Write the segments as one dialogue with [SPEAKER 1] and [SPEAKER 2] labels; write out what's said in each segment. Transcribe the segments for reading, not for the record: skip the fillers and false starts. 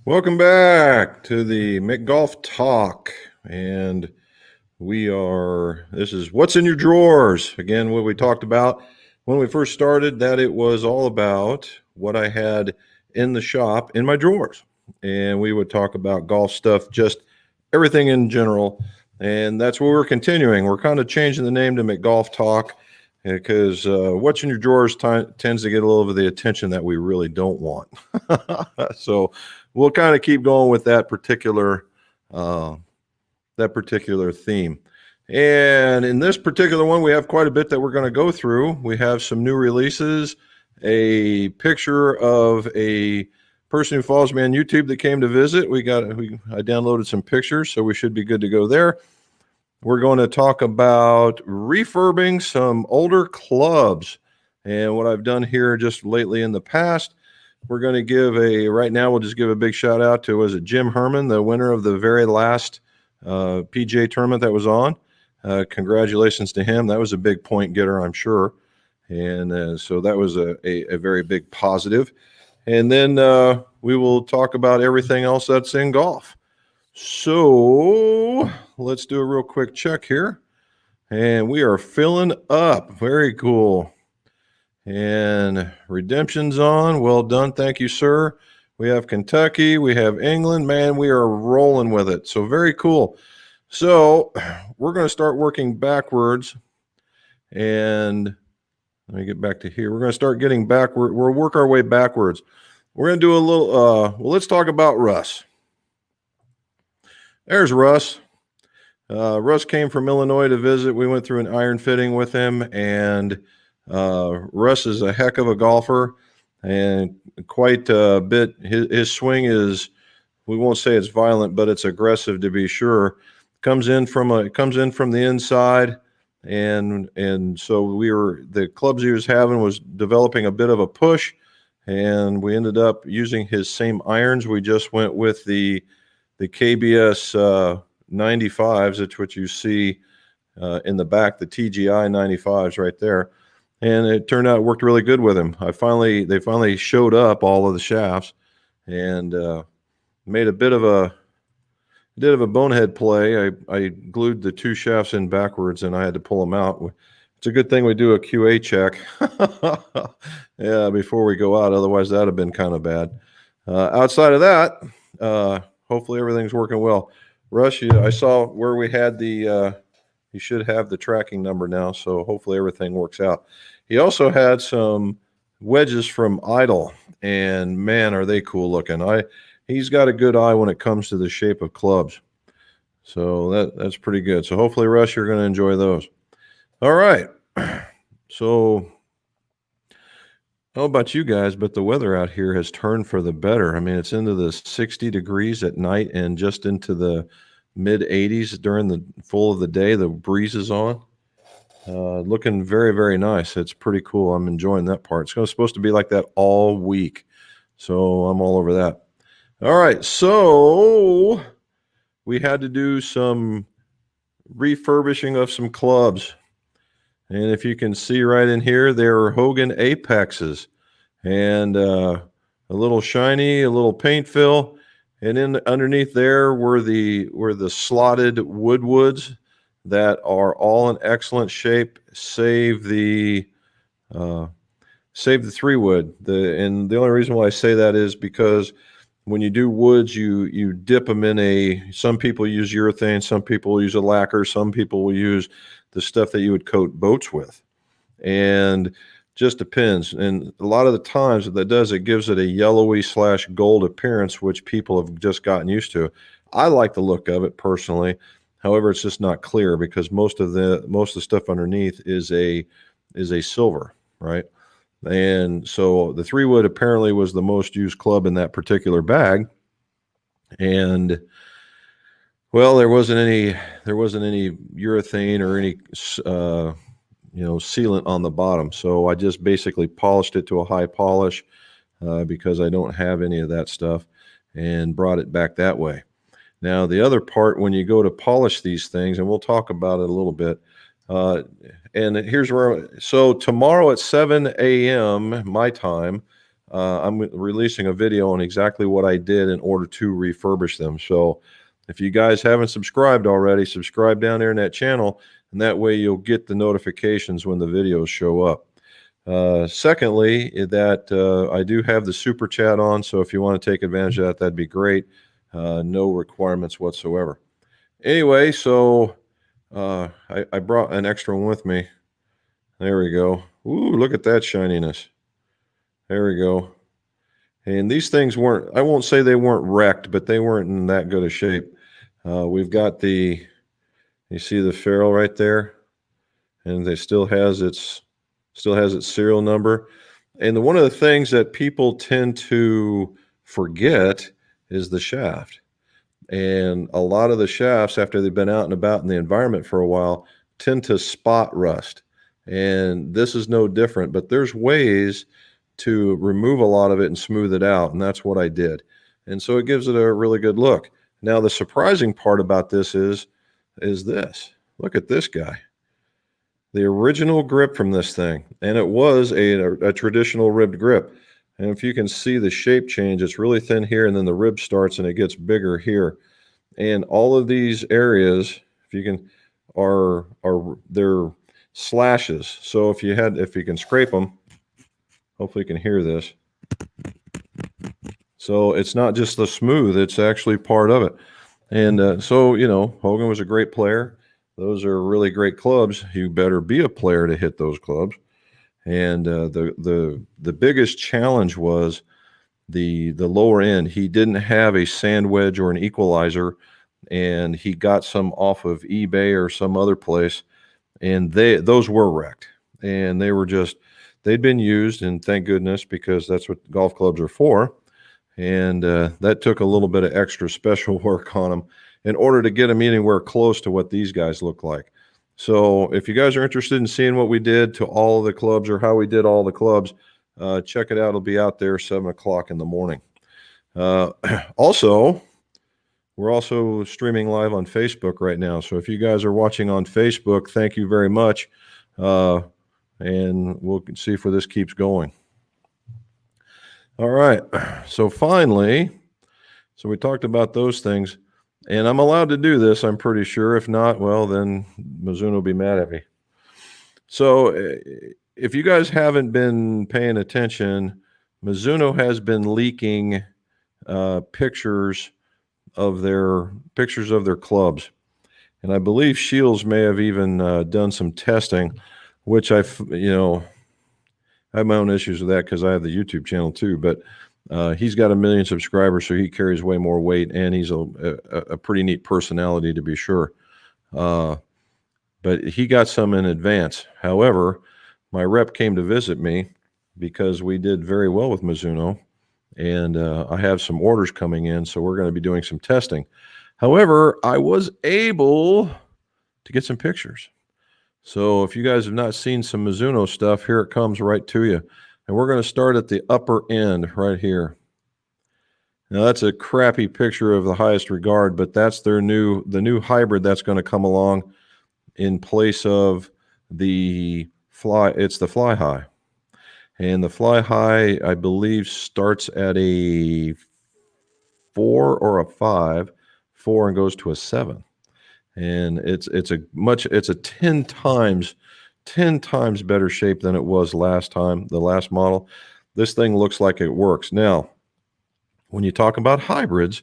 [SPEAKER 1] Welcome back to the McGolf Talk. And this is What's in Your Drawers. Again, what we talked about when we first started, that it was all about what I had in the shop in my drawers. And we would talk about golf stuff, just everything in general. And that's what we're continuing. We're kind of changing the name to McGolf Talk because what's in your drawers tends to get a little of the attention that we really don't want. So we'll kind of keep going with that particular theme. And in this particular one, we have quite a bit that we're going to go through. We have some new releases, a picture of a person who follows me on YouTube that came to visit. I downloaded some pictures, so we should be good to go there. We're going to talk about refurbing some older clubs and what I've done here just lately in the past. We're going to right now we'll just give a big shout out to, Jim Herman, the winner of the very last PGA tournament that was on. Congratulations to him. That was a big point getter, I'm sure. And so that was a very big positive. And then we will talk about everything else that's in golf. So let's do a real quick check here. And we are filling up. Very cool. And redemption's on. Well done. Thank you, sir. We have Kentucky. We have England. Man, we are rolling with it. So very cool. So we're going to start working backwards. And let me get back to here. We're going to start getting backward. We'll work our way backwards. We're going to do a little, let's talk about Russ. There's Russ. Russ came from Illinois to visit. We went through an iron fitting with him, and Russ is a heck of a golfer and quite a bit. His swing is, we won't say it's violent, but it's aggressive to be sure. Comes in from the inside, and so the clubs he was having was developing a bit of a push, and we ended up using his same irons. We just went with the KBS 95s, that's what you see in the back, the TGI 95s right there. And it turned out it worked really good with him. They finally showed up, all of the shafts, and made a bit of a bonehead play. I glued the two shafts in backwards, and I had to pull them out. It's a good thing we do a QA check before we go out. Otherwise, that would have been kind of bad. Outside of that, hopefully everything's working well. Rush, I saw where we had you should have the tracking number now, so hopefully everything works out. He also had some wedges from Idol, and man, are they cool looking. He's got a good eye when it comes to the shape of clubs. So that's pretty good. So hopefully, Rush, you're going to enjoy those. All right. So I don't know about you guys, but the weather out here has turned for the better. I mean, it's into the 60 degrees at night and just into the mid 80s during the full of the day. The breeze is on. Looking very, very nice. It's pretty cool. I'm enjoying that part. It's supposed to be like that all week. So I'm all over that. All right. So we had to do some refurbishing of some clubs. And if you can see right in here, there are Hogan Apexes, and a little shiny, a little paint fill, and underneath there were the slotted woodwoods that are all in excellent shape, save the 3-wood. And the only reason why I say that is because when you do woods, you dip them in some people use urethane, some people use a lacquer, some people will use the stuff that you would coat boats with, and just depends. And a lot of the times what that does, it gives it a yellowy / gold appearance, which people have just gotten used to. I like the look of it personally. However, it's just not clear because most of the stuff underneath is a silver, right? And so the 3-wood apparently was the most used club in that particular bag. And well, there wasn't any urethane or any sealant on the bottom. So I just basically polished it to a high polish because I don't have any of that stuff, and brought it back that way. Now, the other part, when you go to polish these things, and we'll talk about it a little bit, and here's where, so tomorrow at 7 a.m. my time, I'm releasing a video on exactly what I did in order to refurbish them. So if you guys haven't subscribed already, subscribe down there in that channel, and that way you'll get the notifications when the videos show up. Secondly, I do have the super chat on, so if you want to take advantage of that, that'd be great. No requirements whatsoever. Anyway, so I brought an extra one with me. There we go. Ooh, look at that shininess. There we go. And these things weren't, I won't say they weren't wrecked, but they weren't in that good a shape. We've got you see the ferrule right there, and it still has its serial number. And one of the things that people tend to forget is the shaft. And a lot of the shafts, after they've been out and about in the environment for a while, tend to spot rust. And this is no different, but there's ways to remove a lot of it and smooth it out, and that's what I did. And so it gives it a really good look. Now, the surprising part about this is this. Look at this guy. The original grip from this thing, and it was a traditional ribbed grip. And if you can see the shape change, it's really thin here, and then the rib starts and it gets bigger here. And all of these areas, if you can, they're slashes. So if you can scrape them, hopefully you can hear this. So it's not just the smooth, it's actually part of it. And so, Hogan was a great player. Those are really great clubs. You better be a player to hit those clubs. And the biggest challenge was the lower end. He didn't have a sand wedge or an equalizer, and he got some off of eBay or some other place, and those were wrecked. And they'd been used, and thank goodness, because that's what golf clubs are for. And that took a little bit of extra special work on them in order to get them anywhere close to what these guys look like. So if you guys are interested in seeing what we did to all of the clubs or how we did all the clubs, check it out. It'll be out there 7 o'clock in the morning. Also, we're also streaming live on Facebook right now. So if you guys are watching on Facebook, thank you very much. And we'll see if where this keeps going. All right. So finally, we talked about those things. And I'm allowed to do this, I'm pretty sure. If not, well, then Mizuno will be mad at me. So if you guys haven't been paying attention, Mizuno has been leaking pictures of their clubs. And I believe Shields may have even done some testing, which I have my own issues with that because I have the YouTube channel too. But he's got 1 million subscribers, so he carries way more weight, and he's a pretty neat personality, to be sure. But he got some in advance. However, my rep came to visit me because we did very well with Mizuno, and I have some orders coming in, so we're going to be doing some testing. However, I was able to get some pictures. So if you guys have not seen some Mizuno stuff, here it comes right to you. And we're going to start at the upper end right here. Now that's a crappy picture of the highest regard, but that's the new hybrid that's going to come along in place of the Fly. It's the Fly High. And the Fly High, I believe, starts at a 4 or a 5, 4 and goes to a 7. And it's a 10 times better shape than it was last time, the last model. This thing looks like it works. Now, when you talk about hybrids,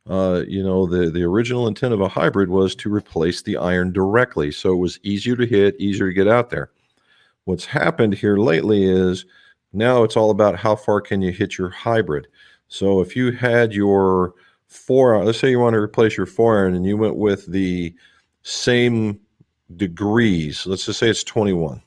[SPEAKER 1] the original intent of a hybrid was to replace the iron directly, so it was easier to hit, easier to get out there. What's happened here lately is now it's all about how far can you hit your hybrid. So if you had your 4, let's say you want to replace your 4-iron and you went with the same degrees, let's just say it's 21,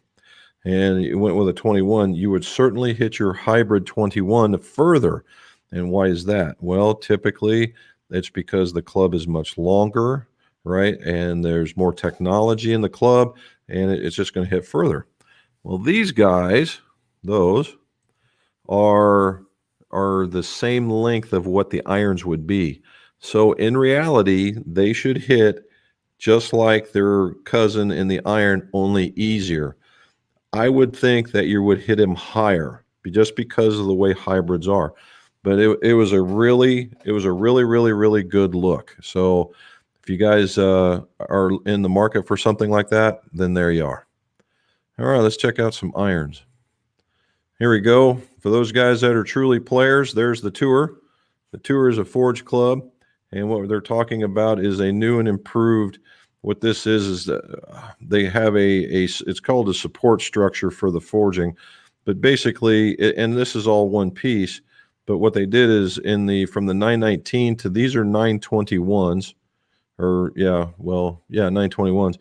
[SPEAKER 1] and you went with a 21, you would certainly hit your hybrid 21 further. And why is that? Well, typically it's because the club is much longer, right? And there's more technology in the club, and it's just going to hit further. Well, these guys, those are the same length of what the irons would be. So in reality, they should hit just like their cousin in the iron, only easier. I would think that you would hit him higher. just because of the way hybrids are. But it was a really really good look. So if you guys are in the market for something like that, then there you are. All right, let's check out some irons. Here we go. For those guys that are truly players, there's the Tour. The Tour is a forged club, and what they're talking about is a new and improved. What this is that they have it's called a support structure for the forging, but basically, and this is all one piece. But what they did is from the 919 to these are 921s, or 921s.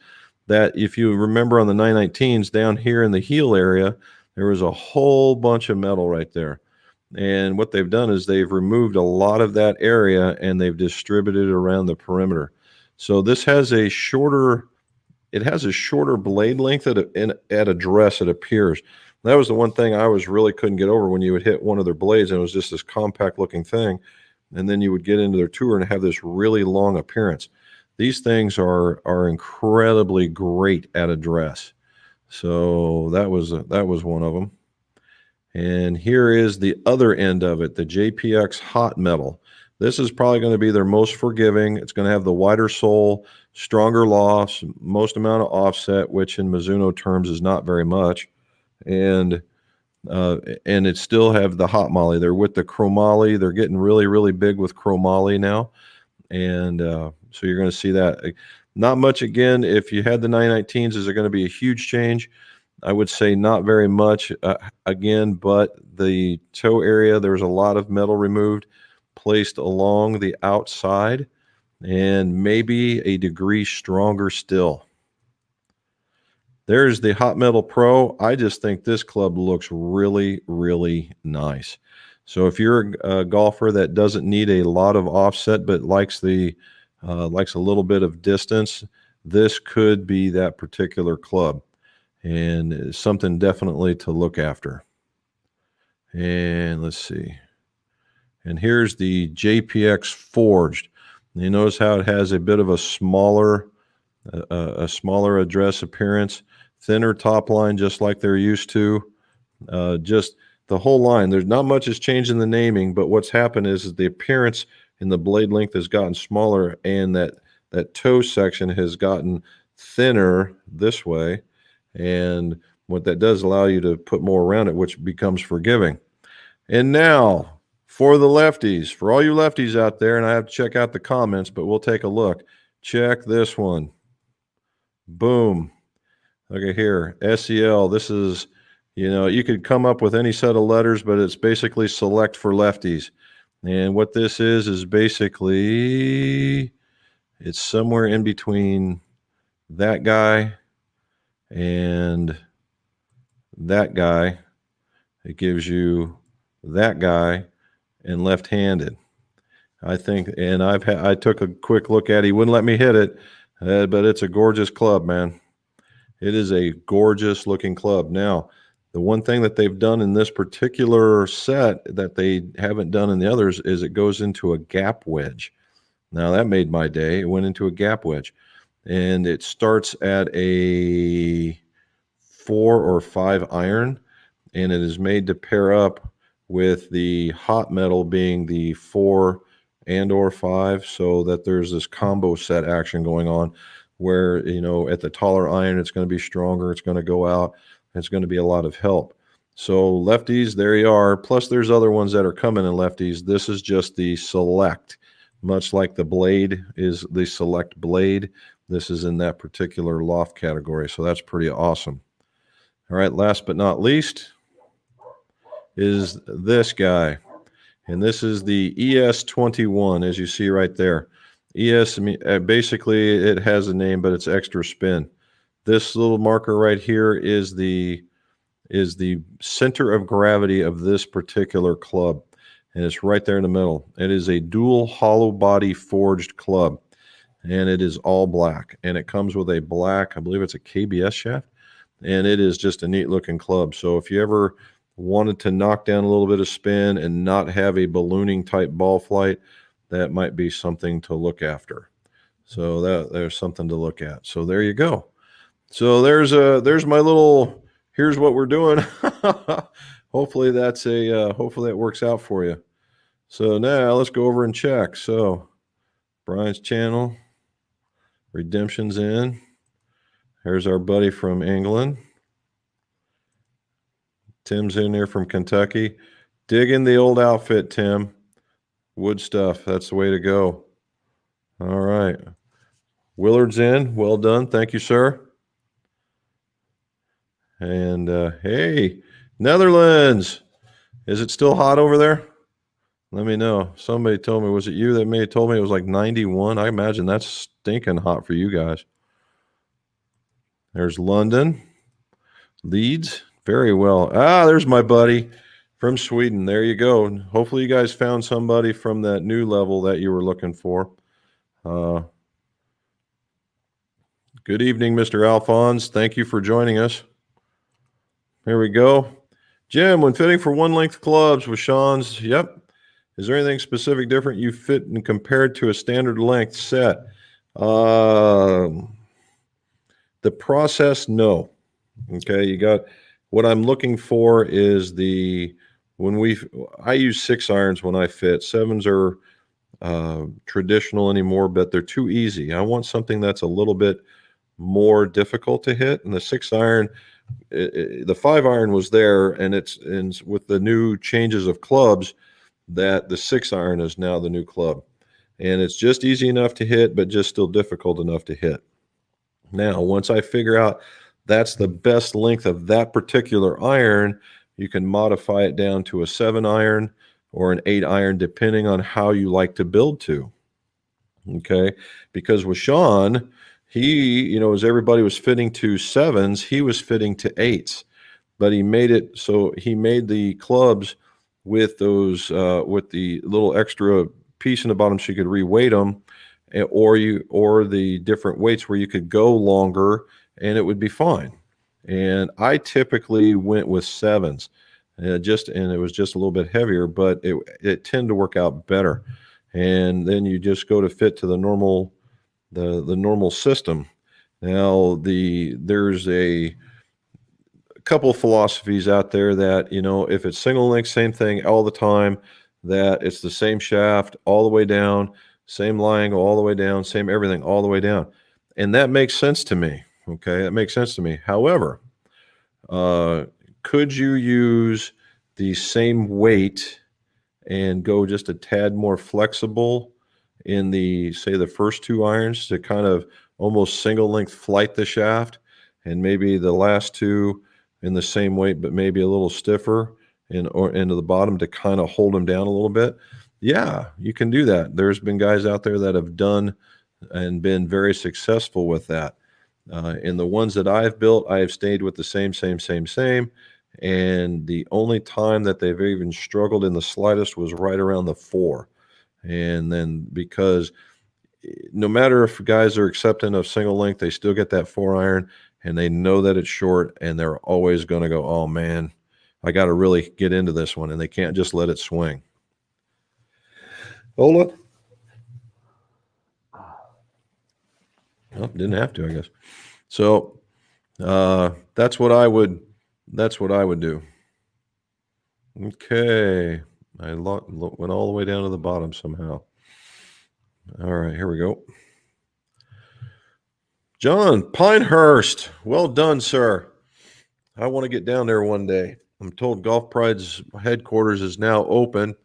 [SPEAKER 1] That if you remember on the 919s down here in the heel area, there was a whole bunch of metal right there. And what they've done is they've removed a lot of that area and they've distributed it around the perimeter. So this has a shorter blade length at address, it appears. That was the one thing I really couldn't get over when you would hit one of their blades and it was just this compact looking thing. And then you would get into their Tour and have this really long appearance. These things are incredibly great at address. So that was one of them. And here is the other end of it, the JPX hot metal. This is probably going to be their most forgiving. It's going to have the wider sole, stronger lofts, most amount of offset, which in Mizuno terms is not very much. And it still have the hot moly. They're with the chromoly. They're getting really, really big with chromoly now. And so you're going to see that. Not much again. If you had the 919s, is there going to be a huge change? I would say not very much again, but the toe area, there was a lot of metal removed, placed along the outside, and maybe a degree stronger still. There's the Hot Metal Pro. I just think this club looks really, really nice. So if you're a golfer that doesn't need a lot of offset but likes a little bit of distance, this could be that particular club. And something definitely to look after. And let's see. And here's the JPX forged. You notice how it has a bit of a smaller address appearance, thinner top line, just like they're used to. Just the whole line. There's not much has changed in the naming, but what's happened is the appearance in the blade length has gotten smaller, and that toe section has gotten thinner this way. And what that does allow you to put more around it, which becomes forgiving. And now for the lefties, for all you lefties out there, and I have to check out the comments, but we'll take a look. Check this one. Boom. Look at here. SEL. This is, you could come up with any set of letters, but it's basically select for lefties. And what this is basically, it's somewhere in between that guy and that guy. It gives you that guy and left-handed. I think, and I took a quick look at it. He wouldn't let me hit it, but it's a gorgeous club, man. It is a gorgeous looking club. Now, the one thing that they've done in this particular set that they haven't done in the others is it goes into a gap wedge. Now, that made my day. It went into a gap wedge. And it starts at a 4 or 5 iron, and it is made to pair up with the hot metal being the 4 and or 5, so that there's this combo set action going on where, at the taller iron, it's going to be stronger, it's going to go out, it's going to be a lot of help. So lefties, there you are. Plus there's other ones that are coming in lefties. This is just the select, much like the blade is the select blade. This is in that particular loft category, so that's pretty awesome. All right, last but not least is this guy, and this is the ES21, as you see right there. ES, basically it has a name, but it's extra spin. This little marker right here is the center of gravity of this particular club, and it's right there in the middle. It is a dual hollow body forged club. And it is all black, and it comes with a black, I believe it's a KBS shaft, and it is just a neat looking club. So if you ever wanted to knock down a little bit of spin and not have a ballooning type ball flight, that might be something to look after. So there's something to look at. So there you go. So there's my little, here's what we're doing. hopefully hopefully that works out for you. So now let's go over and check. So Brian's channel, redemption's in. Here's our buddy from England. Tim's in there from Kentucky. Dig in the old outfit, Tim. Wood stuff. That's the way to go. All right. Willard's in. Well done. Thank you, sir. And hey, Netherlands. Is it still hot over there? Let me know. Somebody told me, was it you that may have told me it was like 91? I imagine that's stinking hot for you guys. There's London. Leeds. Very well. Ah, there's my buddy from Sweden. There you go. Hopefully you guys found somebody from that new level that you were looking for. Good evening, Mr. Alphonse. Thank you for joining us. Here we go. Jim, when fitting for one length clubs with Sean's, yep. Is there anything specific different you fit and compared to a standard length set? The process, no. Okay, you got what I'm looking for is I use 6 irons when I fit. 7s are traditional anymore, but they're too easy. I want something that's a little bit more difficult to hit, and the 6 iron, the 5 iron was there, and with the new changes of clubs, that the 6 iron is now the new club, and it's just easy enough to hit, but just still difficult enough to hit. Now, once I figure out that's the best length of that particular iron, you can modify it down to a 7 iron or an 8 iron, depending on how you like to build to. Okay, because with Sean, he, as everybody was fitting to 7s, he was fitting to 8s, but he made it so he made the clubs with those with the little extra piece in the bottom so you could reweight them, or the different weights where you could go longer and it would be fine. And I typically went with 7s, and it was just a little bit heavier, but it tended to work out better. And then you just go to fit to the normal system. Now there's a couple of philosophies out there that, if it's single link, same thing all the time, that it's the same shaft all the way down, same lie angle all the way down, same everything all the way down. And that makes sense to me. Okay, that makes sense to me. However, could you use the same weight and go just a tad more flexible in the first 2 irons to kind of almost single length flight the shaft, and maybe the last 2 in the same weight, but maybe a little stiffer or into the bottom to kind of hold them down a little bit? Yeah, you can do that. There's been guys out there that have done and been very successful with that. In the ones that I've built, I have stayed with the same. And the only time that they've even struggled in the slightest was right around the 4. And then, because no matter if guys are accepting of single length, they still get that 4 iron, and they know that it's short, and they're always going to go, oh man, I got to really get into this one, and they can't just let it swing. Hold on. Oh, didn't have to, I guess. So that's what I would do. Okay, I went all the way down to the bottom somehow. All right, here we go. John Pinehurst, well done, sir. I want to get down there one day. I'm told Golf Pride's headquarters is now open,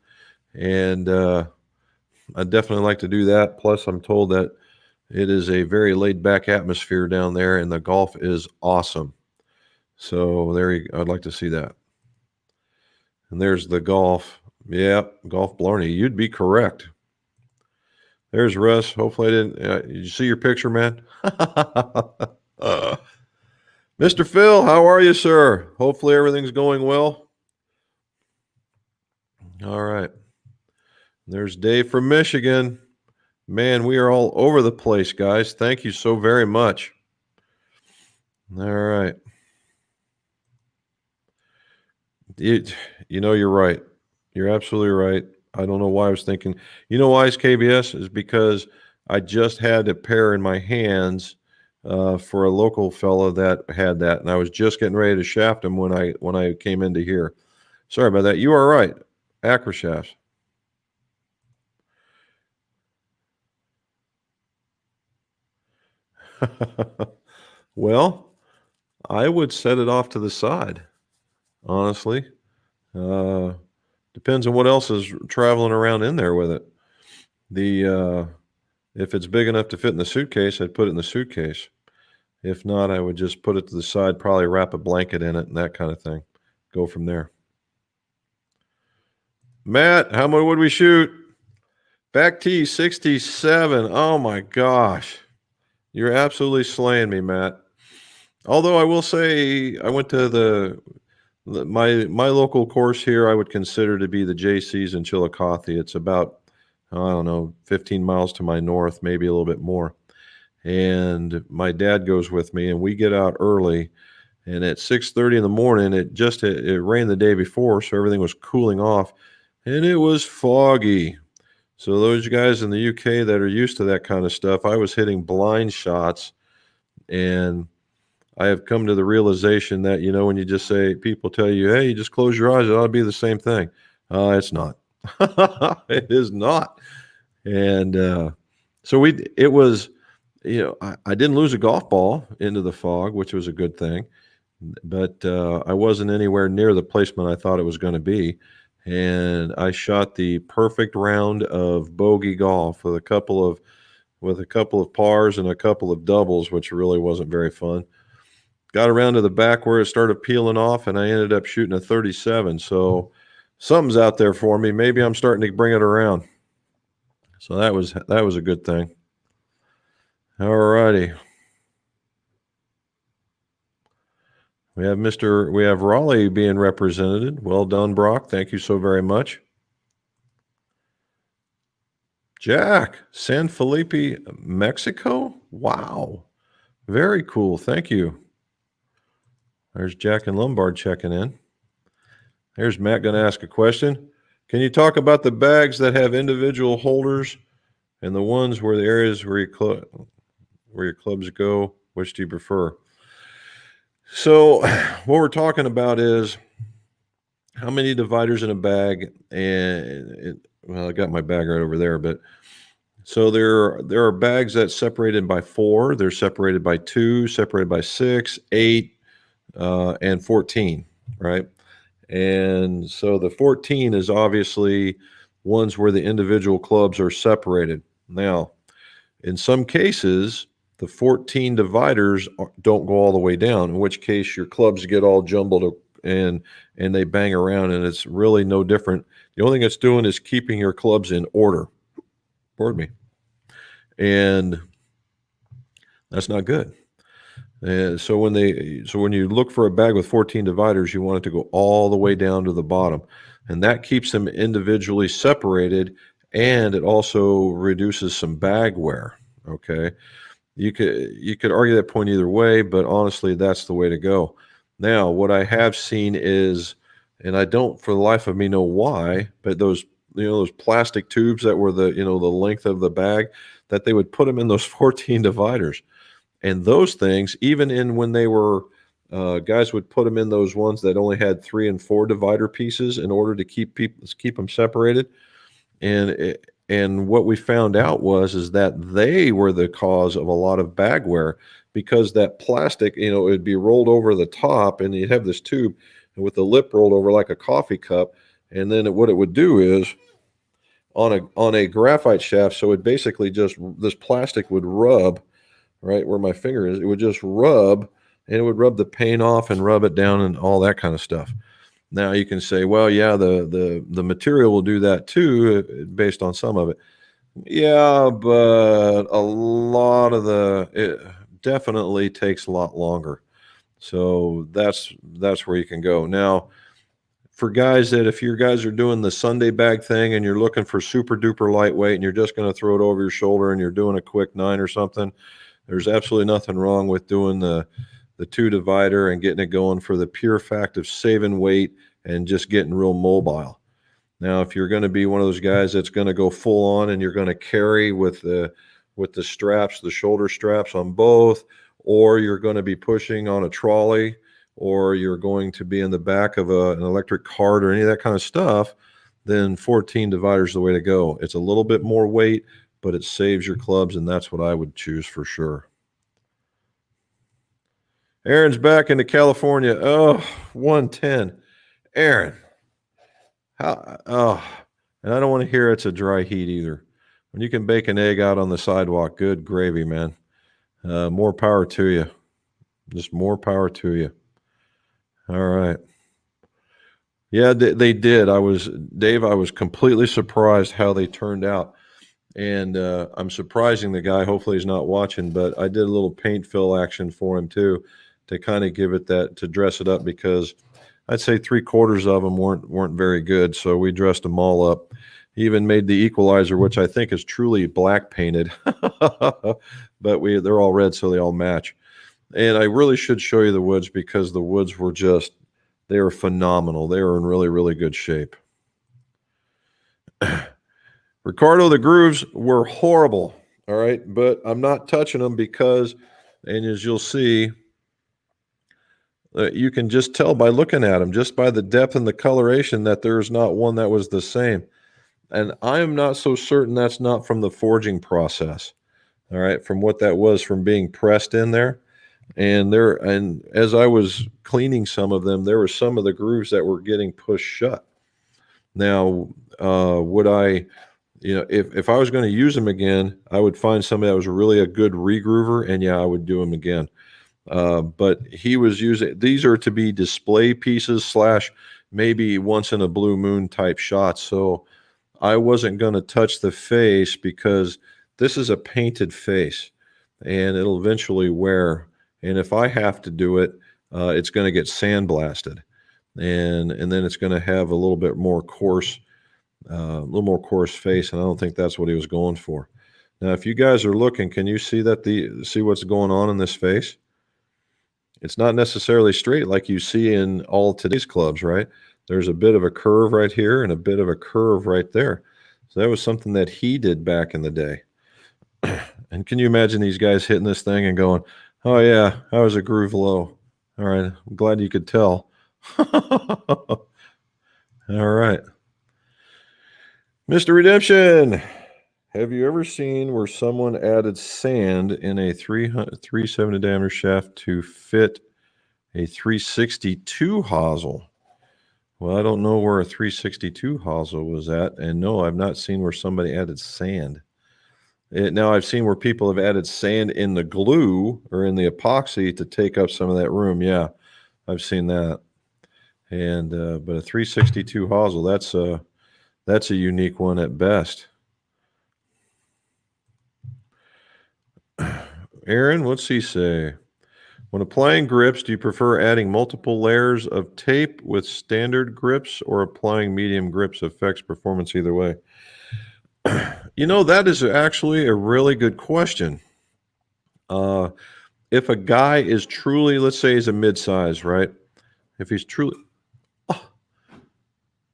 [SPEAKER 1] and I'd definitely like to do that. Plus, I'm told that it is a very laid-back atmosphere down there, and the golf is awesome. So I'd like to see that. And there's the golf. Yeah, Golf Blarney. You'd be correct. There's Russ. Hopefully I didn't. Did you see your picture, man? Mr. Phil, how are you, sir? Hopefully everything's going well. All right. There's Dave from Michigan. Man, we are all over the place, guys. Thank you so very much. All right. You're right. You're absolutely right. I don't know why I was thinking. You know why it's KBS? Is because I just had a pair in my hands for a local fellow that had that, and I was just getting ready to shaft him when I came into here. Sorry about that. You are right. Acro shafts. Well, I would set it off to the side, honestly. Uh, Depends on what else is traveling around in there with it. If it's big enough to fit in the suitcase, I'd put it in the suitcase. If not, I would just put it to the side, probably wrap a blanket in it and that kind of thing. Go from there. Matt, how much would we shoot? Back tee 67. Oh my gosh. You're absolutely slaying me, Matt. Although I will say I went to my local course here, I would consider to be the JC's in Chillicothe. It's about, I don't know, 15 miles to my north, maybe a little bit more. And my dad goes with me, and we get out early. And at 6:30 in the morning, it rained the day before, so everything was cooling off, and it was foggy. So those guys in the UK that are used to that kind of stuff, I was hitting blind shots, and I have come to the realization that, when you just say, people tell you, hey, you just close your eyes, it ought to be the same thing. It's not. It is not. And so it was, I didn't lose a golf ball into the fog, which was a good thing, but I wasn't anywhere near the placement I thought it was going to be. And I shot the perfect round of bogey golf with a couple of pars and a couple of doubles, which really wasn't very fun. Got around to the back where it started peeling off, and I ended up shooting a 37. So something's out there for me. Maybe I'm starting to bring it around. So that was a good thing. All righty. We have Raleigh being represented. Well done, Brock. Thank you so very much. Jack, San Felipe, Mexico. Wow. Very cool. Thank you. There's Jack and Lombard checking in. There's Matt going to ask a question. Can you talk about the bags that have individual holders and the ones where the areas where your clubs go? Which do you prefer? So what we're talking about is how many dividers in a bag, and I got my bag right over there, but so there are bags that's separated by 4, they're separated by 2, separated by 6, 8, and 14, right? And so the 14 is obviously ones where the individual clubs are separated. Now, in some cases, the 14 dividers don't go all the way down, in which case your clubs get all jumbled and they bang around, and it's really no different. The only thing it's doing is keeping your clubs in order. Pardon me. And that's not good. And so when you look for a bag with 14 dividers, you want it to go all the way down to the bottom, and that keeps them individually separated, and it also reduces some bag wear. Okay, you could argue that point either way, but honestly, that's the way to go. Now, what I have seen is, and I don't for the life of me know why, but those plastic tubes that were the length of the bag, that they would put them in those 14 dividers. And those things, even when they were, guys would put them in those ones that only had 3 and 4 divider pieces in order to keep them separated. And what we found out is that they were the cause of a lot of bag wear, because that plastic, it would be rolled over the top, and you'd have this tube with the lip rolled over like a coffee cup. And then what it would do is on a graphite shaft, so it basically just, this plastic would rub right where my finger is. It would just rub, and it would rub the paint off and rub it down and all that kind of stuff. Now you can say, well, yeah, the material will do that too, based on some of it. Yeah, but a lot of it definitely takes a lot longer. So that's where you can go. Now, for guys that, if your guys are doing the Sunday bag thing and you're looking for super duper lightweight and you're just going to throw it over your shoulder and you're doing a quick 9 or something, there's absolutely nothing wrong with doing the 2 divider and getting it going for the pure fact of saving weight and just getting real mobile. Now, if you're going to be one of those guys that's going to go full on and you're going to carry with the straps, the shoulder straps on both, or you're going to be pushing on a trolley or you're going to be in the back of an electric cart or any of that kind of stuff, then 14 dividers is the way to go. It's a little bit more weight, but it saves your clubs, and that's what I would choose for sure. Aaron's back into California. Oh, 110. Aaron, how? Oh, and I don't want to hear it's a dry heat either. When you can bake an egg out on the sidewalk, good gravy, man. More power to you. Just more power to you. All right. Yeah, they did. I was completely surprised how they turned out. And I'm surprising the guy. Hopefully he's not watching, but I did a little paint fill action for him too, to kind of give it that, to dress it up, because I'd say 3/4 of them weren't very good. So we dressed them all up. He even made the equalizer, which I think is truly black painted, but they're all red, so they all match. And I really should show you the woods, because the woods were they were phenomenal. They were in really, really good shape. Ricardo, the grooves were horrible. All right. But I'm not touching them because, and as you'll see, you can just tell by looking at them, just by the depth and the coloration, that there's not one that was the same. And I'm not so certain that's not from the forging process. All right. From what that was, from being pressed in there. And as I was cleaning some of them, there were some of the grooves that were getting pushed shut. Now, would I, if I was going to use them again, I would find somebody that was really a good regroover, and yeah, I would do them again. But he was using, these are to be display pieces / maybe once in a blue moon type shot. So I wasn't going to touch the face, because this is a painted face and it'll eventually wear. And if I have to do it, it's going to get sandblasted, and then it's going to have a little bit more coarse, face. And I don't think that's what he was going for. Now, if you guys are looking, can you see see what's going on in this face? It's not necessarily straight like you see in all today's clubs, right? There's a bit of a curve right here and a bit of a curve right there. So that was something that he did back in the day. And can you imagine these guys hitting this thing and going, "Oh yeah, I was a groove low." All right, I'm glad you could tell. All right. Mr. Redemption, have you ever seen where someone added sand in a 370 diameter shaft to fit a 362 hosel? Well, I don't know where a 362 hosel was at, and no, I've not seen where somebody added sand. Now, I've seen where people have added sand in the glue or in the epoxy to take up some of that room. Yeah, I've seen that. And but a 362 hosel, that's a unique one at best. Aaron, what's he say? When applying grips, do you prefer adding multiple layers of tape with standard grips, or applying medium grips affects performance either way? That is actually a really good question. If a guy is truly, let's say he's a mid-size, right? If he's truly,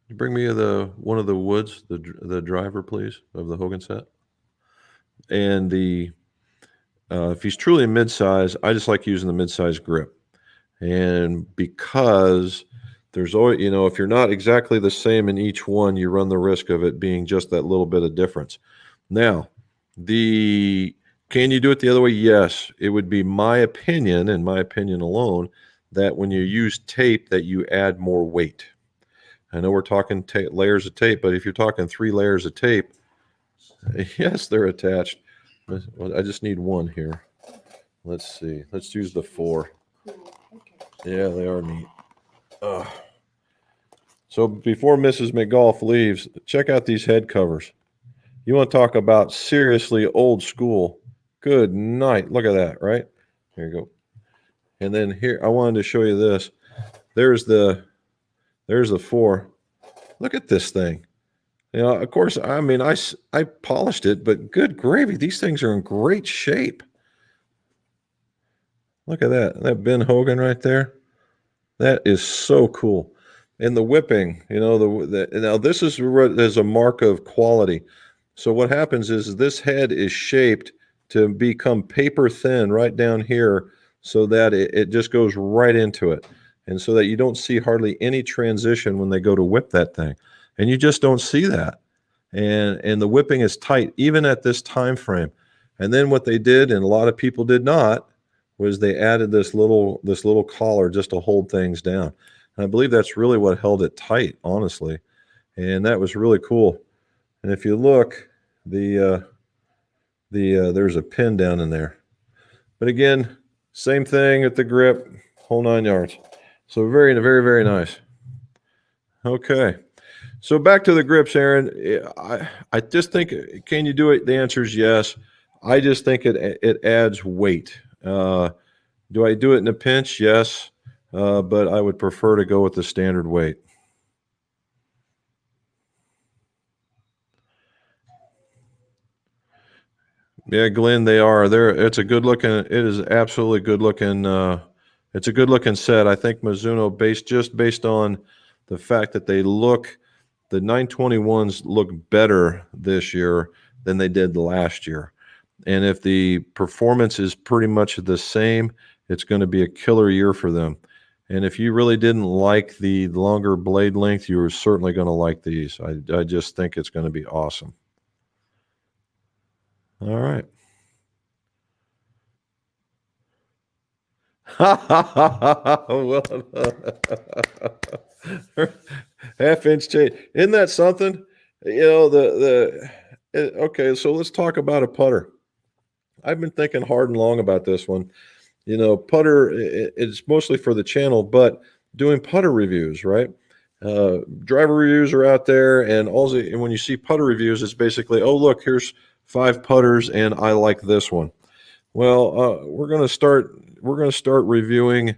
[SPEAKER 1] you bring me one of the woods, the driver, please, of the Hogan set. And if he's truly a mid-size, I just like using the mid-size grip. And because there's always, if you're not exactly the same in each one, you run the risk of it being just that little bit of difference. Now, can you do it the other way? Yes. It would be my opinion, and my opinion alone, that when you use tape, that you add more weight. I know we're talking layers of tape, but if you're talking 3 layers of tape, yes, they're attached. I just need one here. Let's see. Let's use the 4. Yeah, they are neat. So before Mrs. McGolf leaves, check out these head covers. You want to talk about seriously old school. Good night. Look at that, right? Here you go. And then here, I wanted to show you this. There's the 4. Look at this thing. Of course, I mean, I polished it, but good gravy, these things are in great shape. Look at that Ben Hogan right there. That is so cool. And the whipping, now this is a mark of quality. So what happens is this head is shaped to become paper thin right down here, so that it just goes right into it. and so that you don't see hardly any transition when they go to whip that thing. And you just don't see that. And the whipping is tight, even at this time frame. And then what they did, and a lot of people did not, was they added this little collar just to hold things down. And I believe that's really what held it tight, honestly. And that was really cool. And if you look, there's a pin down in there. But again, same thing at the grip, whole 9 yards. So very, very, very nice. Okay. So back to the grips, Aaron. I just think, can you do it? The answer is yes. I just think it adds weight. Do I do it in a pinch? Yes. But I would prefer to go with the standard weight. Yeah, Glenn, they are. It's a good looking. It is absolutely good looking. It's a good looking set. I think Mizuno, based on the fact that the 921s look better this year than they did last year. And if the performance is pretty much the same, it's going to be a killer year for them. And if you really didn't like the longer blade length, you were certainly going to like these. I just think it's going to be awesome. All right. Well, half-inch chain. Isn't that something? Okay, so let's talk about a putter. I've been thinking hard and long about this one. Putter, it's mostly for the channel, but doing putter reviews, right? Driver reviews are out there, and when you see putter reviews, it's basically, oh, look, here's 5 putters, and I like this one. Well, we're going to start reviewing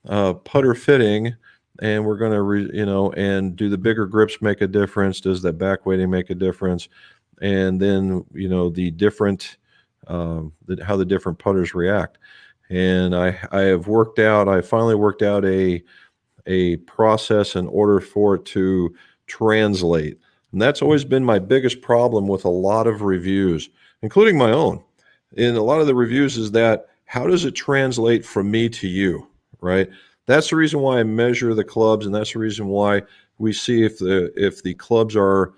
[SPEAKER 1] putter fitting, and we're going to and do the bigger grips make a difference? Does that back weighting make a difference? And then the different how the different putters react. And I finally worked out a process in order for it to translate. And that's always been my biggest problem with a lot of reviews, including my own. In a lot of the reviews is that, how does it translate from me to you, right? That's the reason why I measure the clubs, and that's the reason why we see if the clubs are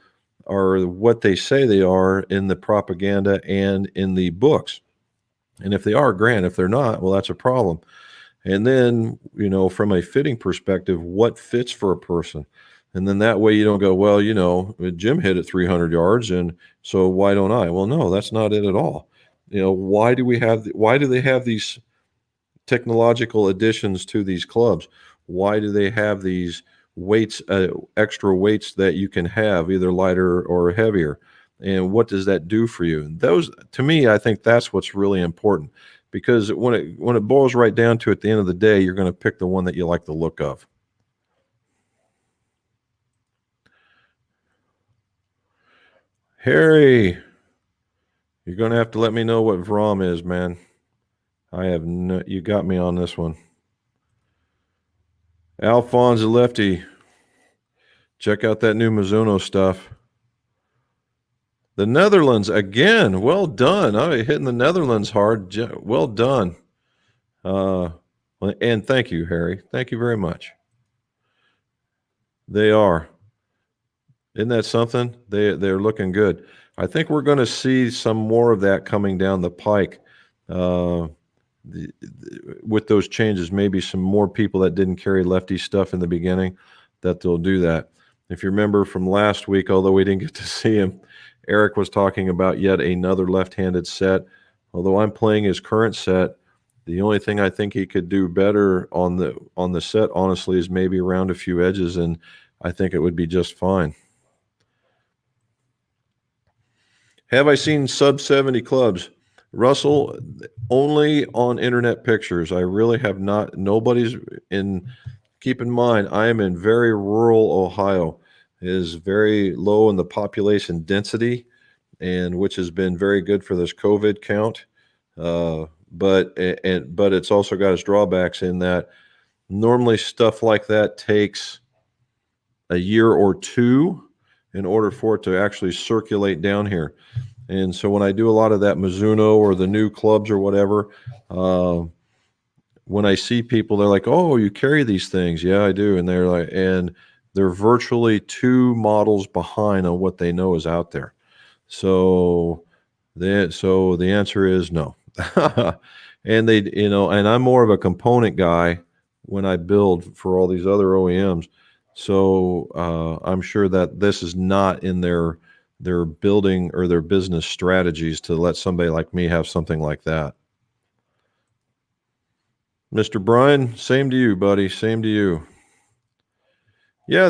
[SPEAKER 1] what they say they are in the propaganda and in the books. And if they are, grand. If they're not, well, that's a problem. And then, from a fitting perspective, what fits for a person? And then that way you don't go, well, Jim hit it 300 yards, and so why don't I? Well, no, that's not it at all. Why do they have these technological additions to these clubs? Why do they have these weights, extra weights that you can have, either lighter or heavier? And what does that do for you? Those, to me, I think that's what's really important, because when it boils right down to it, at the end of the day, you're going to pick the one that you like the look of. Harry, you're going to have to let me know what Vrom is, man. You got me on this one. Alphonse the Lefty, check out that new Mizuno stuff. The Netherlands, again, well done. Hitting the Netherlands hard. Well done. And thank you, Harry. Thank you very much. They are. Isn't that something? They're looking good. I think we're going to see some more of that coming down the pike. With those changes, maybe some more people that didn't carry lefty stuff in the beginning, that they'll do that. If you remember from last week, although we didn't get to see him, Eric was talking about yet another left-handed set. Although I'm playing his current set, the only thing I think he could do better on the set, honestly, is maybe around a few edges, and I think it would be just fine. Have I seen sub 70 clubs? Russell, only on internet pictures. I really have not. Nobody's in. Keep in mind, I am in very rural Ohio. It is very low in the population density, and which has been very good for this COVID count. But it's also got its drawbacks in that normally stuff like that takes a year or two in order for it to actually circulate down here. And so when I do a lot of that Mizuno or the new clubs or whatever, when I see people, they're like, "Oh, you carry these things?" Yeah, I do. And they're virtually 2 models behind on what they know is out there. So the answer is no. And and I'm more of a component guy when I build for all these other OEMs. So I'm sure that this is not in their building or their business strategies to let somebody like me have something like that. Mr. Brian, same to you, buddy. Same to you. Yeah,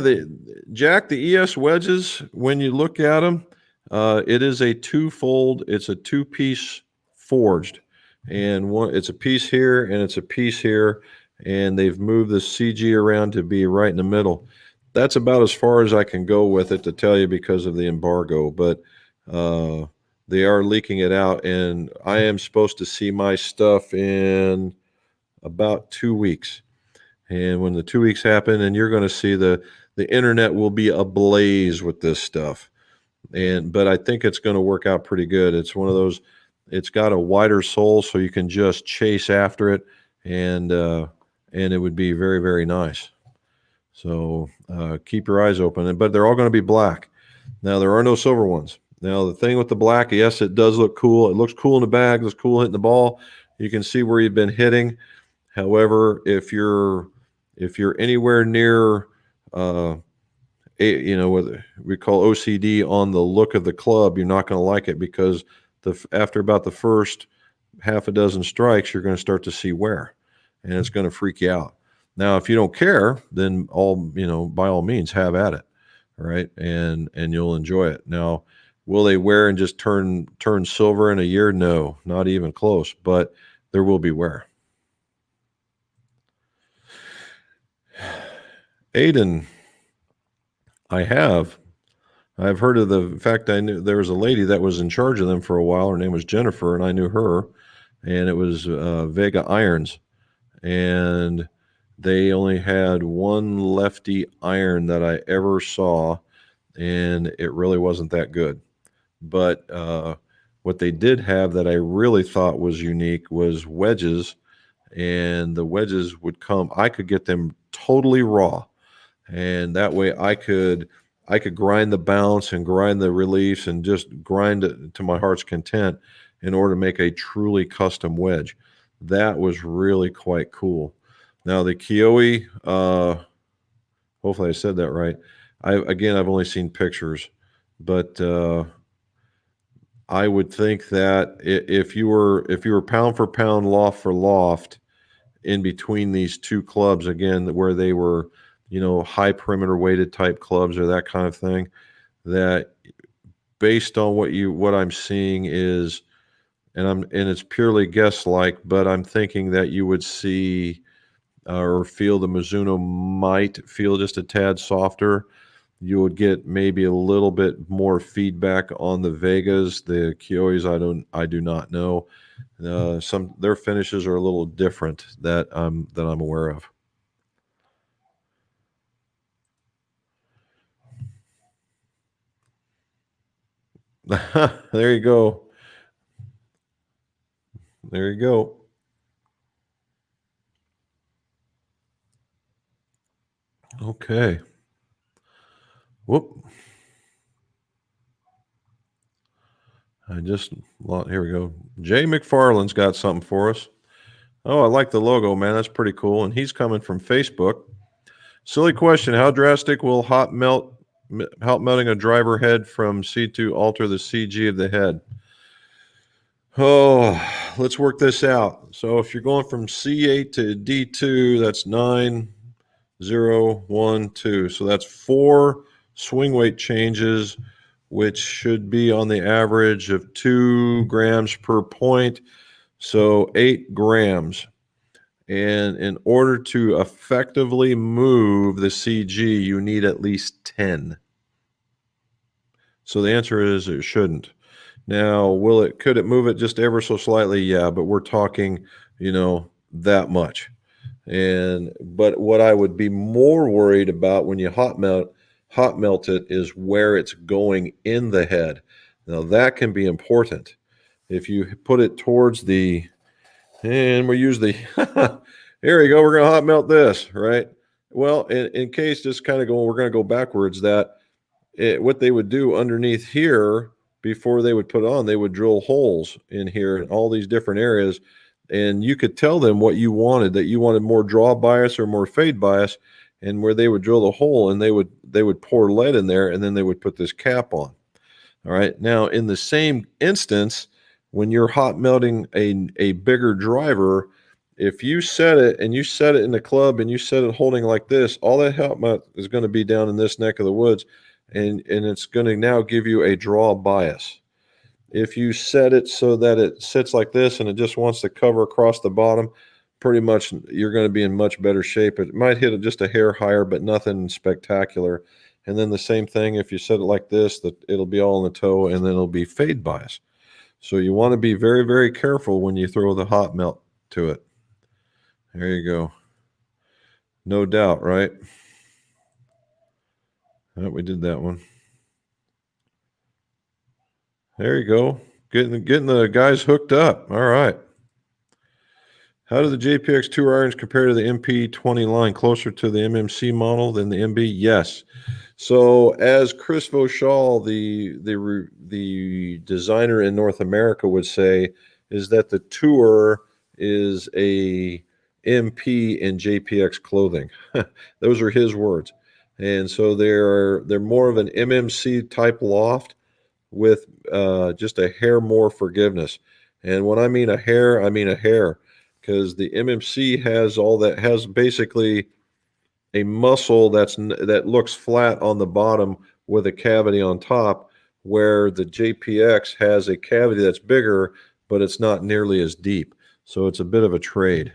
[SPEAKER 1] Jack, the ES wedges, when you look at them, it is a twofold. It's a two-piece forged, and it's a piece here and it's a piece here, and they've moved the CG around to be right in the middle. That's about as far as I can go with it to tell you because of the embargo, but uh, they are leaking it out, and I am supposed to see my stuff in about 2 weeks. And when the 2 weeks happen, and you're going to see the internet will be ablaze with this stuff. But I think it's going to work out pretty good. It's one of those. It's got a wider sole, so you can just chase after it, and it would be very, very nice. So keep your eyes open. But they're all going to be black. Now there are no silver ones. Now the thing with the black, yes, it does look cool. It looks cool in the bag. It looks cool hitting the ball. You can see where you've been hitting. However, if you're anywhere near, what we call OCD on the look of the club, you're not going to like it because after about the first half a dozen strikes, you're going to start to see wear, and it's going to freak you out. Now, if you don't care, then by all means, have at it, all right, and you'll enjoy it. Now, will they wear and just turn silver in a year? No, not even close. But there will be wear. Aiden, I've heard of the fact. I knew there was a lady that was in charge of them for a while. Her name was Jennifer, and I knew her, and it was Vega Irons, and they only had one lefty iron that I ever saw, and it really wasn't that good. But what they did have that I really thought was unique was wedges, and the wedges would come. I could get them totally raw, and that way I could grind the bounce and grind the reliefs and just grind it to my heart's content in order to make a truly custom wedge. That was really quite cool. Now the Kioi, hopefully I said that right. I've only seen pictures, but I would think that if you were pound for pound, loft for loft, in between these two clubs again, where they were, high perimeter weighted type clubs or that kind of thing, that based on what I'm seeing is, and it's purely guess like, but I'm thinking that you would see or feel the Mizuno might feel just a tad softer. You would get maybe a little bit more feedback on the Vegas. The Kiois, I do not know. Some their finishes are a little different that I'm aware of. There you go. There you go. Okay. Whoop. Here we go. Jay McFarland's got something for us. Oh, I like the logo, man. That's pretty cool. And he's coming from Facebook. Silly question. How drastic will hot melting a driver head from C2 alter the CG of the head? Oh, let's work this out. So if you're going from C8 to D2, that's 9, 0, 1, 2. So that's 4 swing weight changes, which should be on the average of 2 grams per point. So 8 grams. And in order to effectively move the CG, you need at least 10. So the answer is it shouldn't. Now, could it move it just ever so slightly? Yeah, but we're talking, that much. But what I would be more worried about when you hot melt it is where it's going in the head. Now that can be important. If you put it towards and we use the Here you go. We're going to hot melt this, right? Well, in case just kind of going, we're going to go backwards. What they would do underneath here before they would put it on, they would drill holes in here in all these different areas, and you could tell them what you wanted, that you wanted more draw bias or more fade bias, and where they would drill the hole and they would pour lead in there, and then they would put this cap on. All right. Now, in the same instance, when you're hot melting a bigger driver, if you set it and you set it in the club and you set it holding like this, all that hot melt is going to be down in this neck of the woods, and it's going to now give you a draw bias. If you set it so that it sits like this and it just wants to cover across the bottom, pretty much you're going to be in much better shape. It might hit it just a hair higher, but nothing spectacular. And then the same thing, if you set it like this, that it'll be all in the toe, and then it'll be fade bias. So you want to be very, very careful when you throw the hot melt to it. There you go. No doubt, right? Oh, we did that one. There you go. Getting the guys hooked up. All right. How do the JPX Tour irons compare to the MP20 line? Closer to the MMC model than the MB? Yes. So, as Chris Vauchal, the designer in North America, would say, is that the Tour is a MP in JPX clothing. Those are his words. And so they're more of an MMC type loft with just a hair more forgiveness. And when I mean a hair, I mean a hair, because the MMC has basically a muscle that looks flat on the bottom with a cavity on top, where the JPX has a cavity that's bigger, but it's not nearly as deep. So it's a bit of a trade.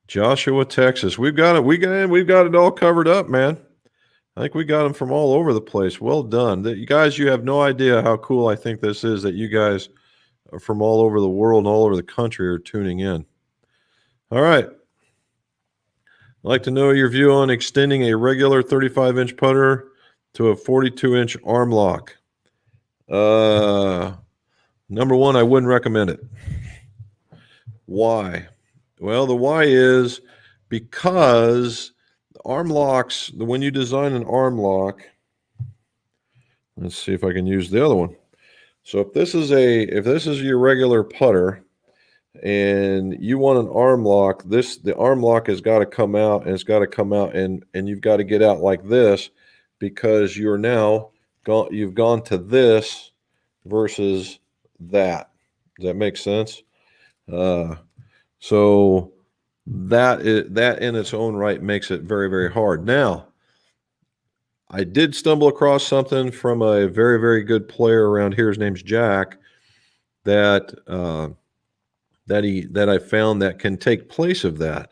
[SPEAKER 1] Joshua, Texas. We've got it. We've got it all covered up, man. I think we got them from all over the place. Well done. You guys, you have no idea how cool I think this is that you guys from all over the world and all over the country are tuning in. All right. I'd like to know your view on extending a regular 35-inch putter to a 42-inch arm lock. Number one, I wouldn't recommend it. Why? Well, the why is because arm locks, when you design an arm lock, let's see if I can use the other one. So if this is your regular putter and you want an arm lock, the arm lock has got to come out, and it's got to come out and you've got to get out like this, because you've gone to this versus that. Does that make sense? So that in its own right makes it very, very hard. Now, I did stumble across something from a very, very good player around here. His name's Jack. That I found that can take place of that,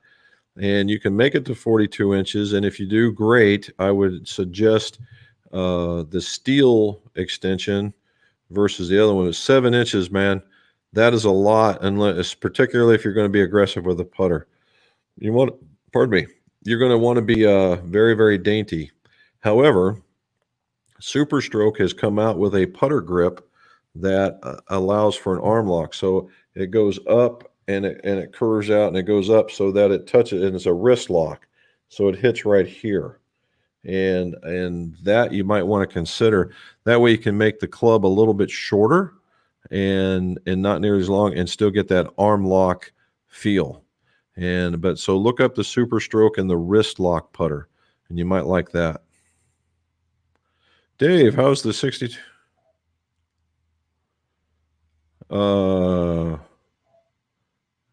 [SPEAKER 1] and you can make it to 42 inches. And if you do, great. I would suggest the steel extension versus the other one is 7 inches. Man, that is a lot, unless particularly if you're going to be aggressive with a putter. You're going to want to be very, very dainty. However, Super Stroke has come out with a putter grip that allows for an arm lock. So it goes up and it curves out, and it goes up so that it touches, and it's a wrist lock. So it hits right here. And that you might want to consider. That way you can make the club a little bit shorter and not nearly as long, and still get that arm lock feel. So look up the Super Stroke and the wrist lock putter, and you might like that. Dave, how's the 62?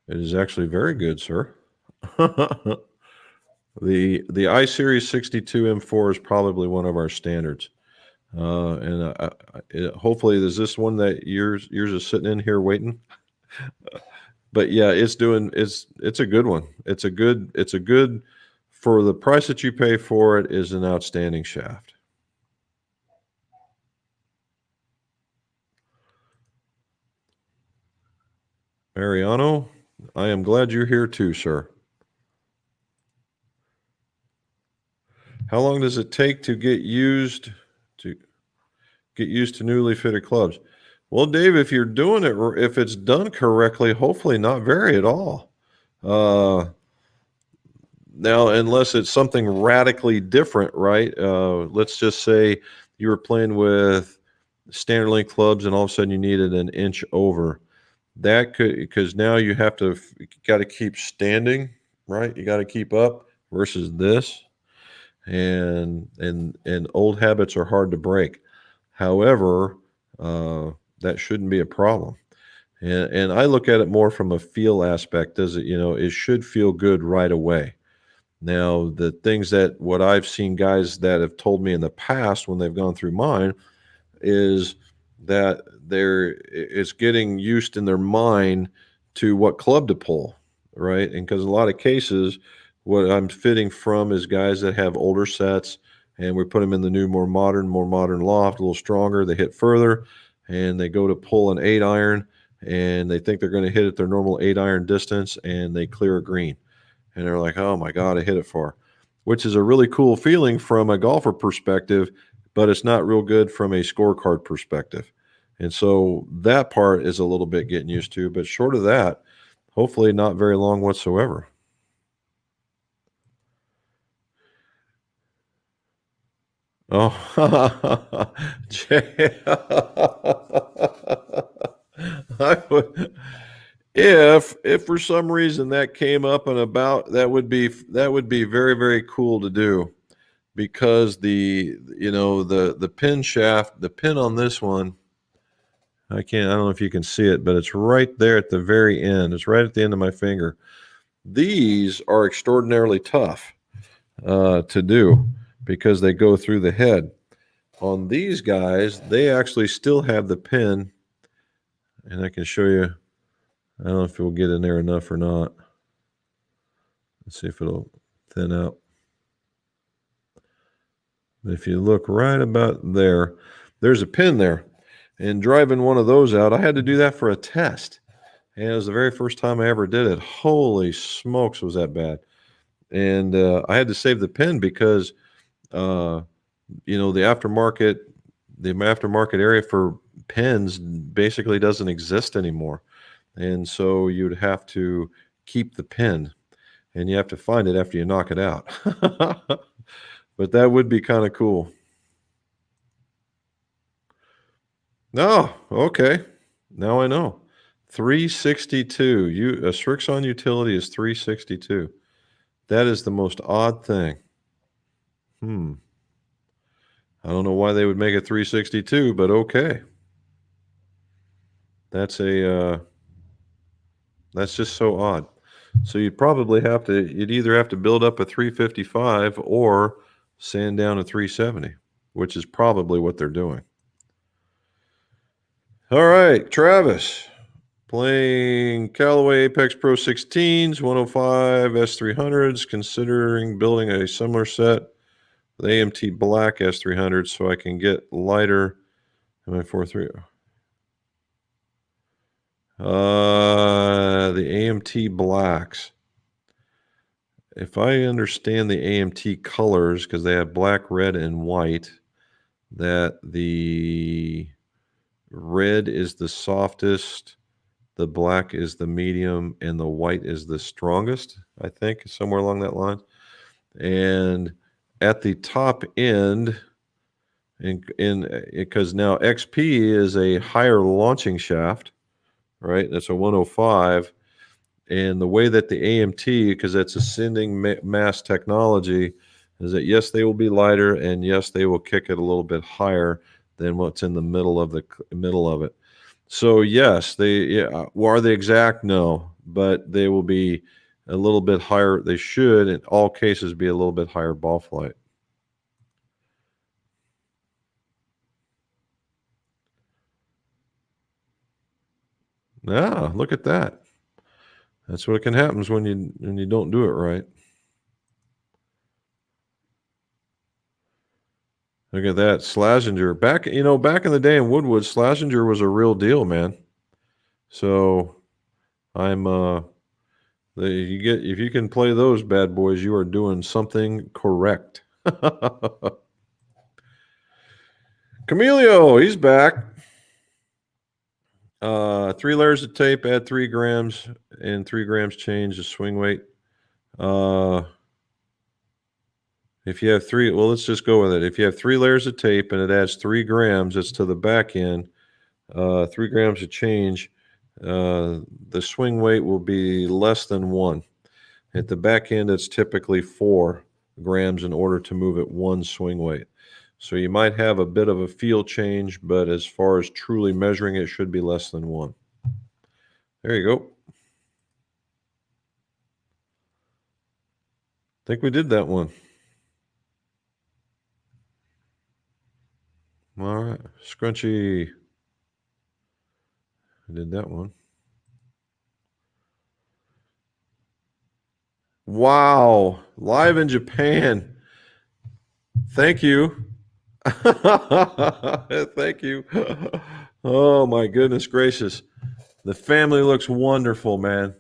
[SPEAKER 1] It is actually very good, sir. The I-Series 62 M4 is probably one of our standards. Hopefully, is this one that yours is sitting in here waiting? But yeah, it's a good one. It's a good for the price that you pay for it, is an outstanding shaft. Mariano, I am glad you're here too, sir. How long does it take to get used to? get used to newly fitted clubs. Well, Dave, if you're doing it, if it's done correctly, hopefully not vary at all. Now, unless it's something radically different, right? Let's just say you were playing with standard length clubs and all of a sudden you needed an inch over. That could, because now you have to, got to keep standing, right? You got to keep up versus this. And old habits are hard to break. However, that shouldn't be a problem. And I look at it more from a feel aspect. Does it, it should feel good right away. Now, the things that what I've seen guys that have told me in the past when they've gone through mine is that it's getting used in their mind to what club to pull, right? And because a lot of cases, what I'm fitting from is guys that have older sets, and we put them in the new, more modern loft, a little stronger. They hit further, and they go to pull an 8-iron, and they think they're going to hit at their normal 8-iron distance, and they clear a green. And they're like, oh my God, I hit it far, which is a really cool feeling from a golfer perspective, but it's not real good from a scorecard perspective. And so that part is a little bit getting used to, but short of that, hopefully not very long whatsoever. Oh, I would, if for some reason that came up and about, that would be very, very cool to do, because the pin shaft, the pin on this one, I don't know if you can see it, but it's right there at the very end. It's right at the end of my finger. These are extraordinarily tough to do because they go through the head. On these guys, they actually still have the pin, and I can show you. I don't know if it will get in there enough or not. Let's see if it'll thin out. If you look right about there, there's a pin there. And driving one of those out, I had to do that for a test. And it was the very first time I ever did it. Holy smokes, was that bad. And I had to save the pin because, the aftermarket area for pins basically doesn't exist anymore. And so you'd have to keep the pin, and you have to find it after you knock it out. But that would be kind of cool. No, okay. Now I know. 362. A Srixon utility is 362. That is the most odd thing. I don't know why they would make it 362, but okay. That's just so odd. So you'd either have to build up a 355 or sand down a 370, which is probably what they're doing. All right, Travis, playing Callaway Apex Pro 16s, 105 S300s, considering building a similar set with AMT Black S300s so I can get lighter MI43. The AMT Blacks. If I understand the AMT colors, because they have black, red, and white, that the red is the softest, the black is the medium, and the white is the strongest, I think, somewhere along that line. And at the top end, because now XP is a higher launching shaft, right? That's a 105. And the way that the AMT, because that's ascending mass technology, is that yes, they will be lighter, and yes, they will kick it a little bit higher than what's in the middle of it. So yes, are they exact? No, but they will be a little bit higher. They should, in all cases, be a little bit higher ball flight. Ah, look at that. That's what can happen when you don't do it right. Look at that, Slazenger. Back in the day in Woodwood, Slazenger was a real deal, man. So I'm if you can play those bad boys, you are doing something correct. Camilio, he's back. 3 layers of tape, add 3 grams, and 3 grams change the swing weight. If you have 3, well, let's just go with it. If you have 3 layers of tape and it adds 3 grams, it's to the back end, 3 grams of change, the swing weight will be less than 1. At the back end, it's typically 4 grams in order to move at 1 swing weight. So you might have a bit of a feel change, but as far as truly measuring, it should be less than 1. There you go. I think we did that one. All right, Scrunchy. I did that one. Wow, live in Japan. Thank you. Thank you. Oh my goodness gracious. The family looks wonderful, man.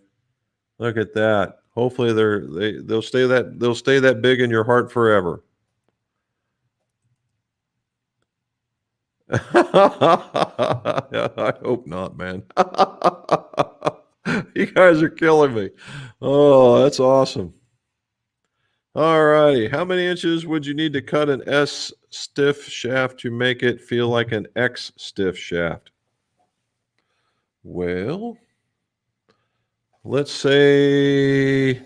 [SPEAKER 1] Look at that. Hopefully they'll stay that big in your heart forever. I hope not, man. You guys are killing me. Oh, that's awesome. All righty. How many inches would you need to cut an S stiff shaft to make it feel like an X stiff shaft? Well, let's say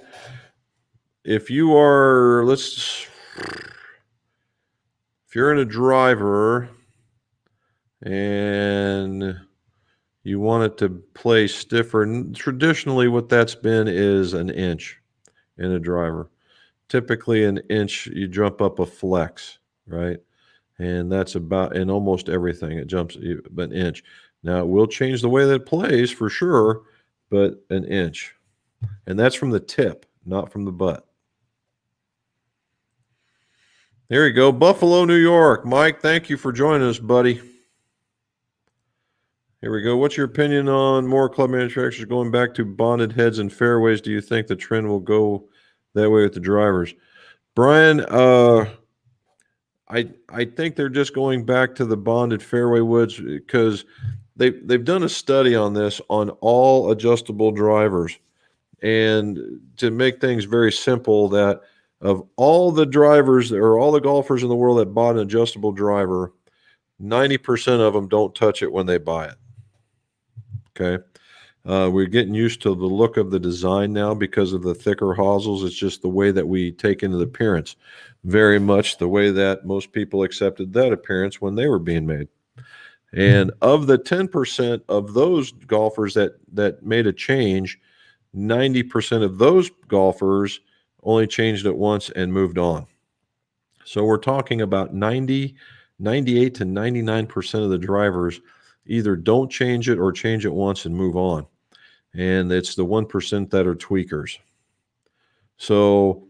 [SPEAKER 1] if you're in a driver and you want it to play stiffer, traditionally what that's been is an inch in a driver. Typically an inch, you jump up a flex, right? And that's about in almost everything. It jumps an inch. Now it will change the way that it plays for sure, but an inch. And that's from the tip, not from the butt. There you go. Buffalo, New York. Mike, thank you for joining us, buddy. Here we go. What's your opinion on more club manufacturers going back to bonded heads and fairways? Do you think the trend will go that way with the drivers? Brian, I think they're just going back to the bonded fairway woods because they've done a study on this on all adjustable drivers. And to make things very simple, that of all the drivers or all the golfers in the world that bought an adjustable driver, 90% of them don't touch it when they buy it. Okay. We're getting used to the look of the design now because of the thicker hosels. It's just the way that we take into the appearance, very much the way that most people accepted that appearance when they were being made. And of the 10% of those golfers that made a change, 90% of those golfers only changed it once and moved on. So we're talking about 98 to 99% of the drivers either don't change it or change it once and move on. And it's the 1% that are tweakers. So